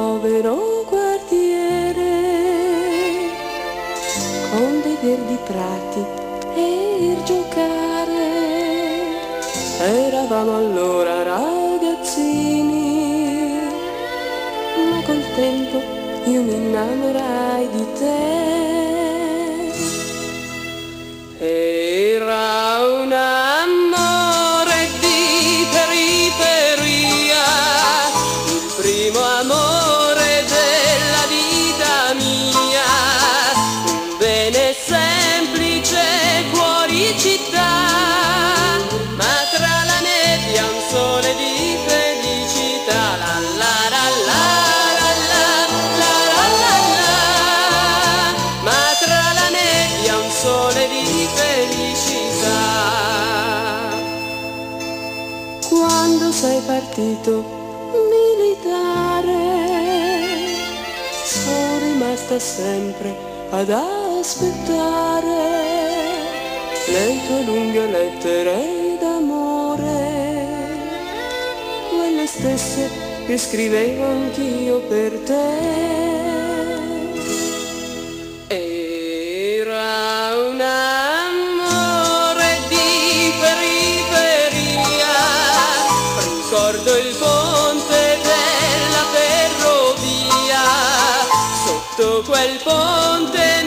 povero quartiere con dei verdi prati per giocare. Eravamo allora ragazzini, ma col tempo io mi innamorai di te. Era un amore di periferia, il primo amore della vita mia, un bene semplice fuori città, ma tra la nebbia un sole di felicità. La la la la la la la la la, ma tra la nebbia un sole di felicità. Quando sei partito militare, sono rimasta sempre ad aspettare le tue lunghe lettere d'amore, quelle stesse che scrivevo anch'io per te. Era un amore di periferia, ricordo il ponte della ferrovia, sotto quel ponte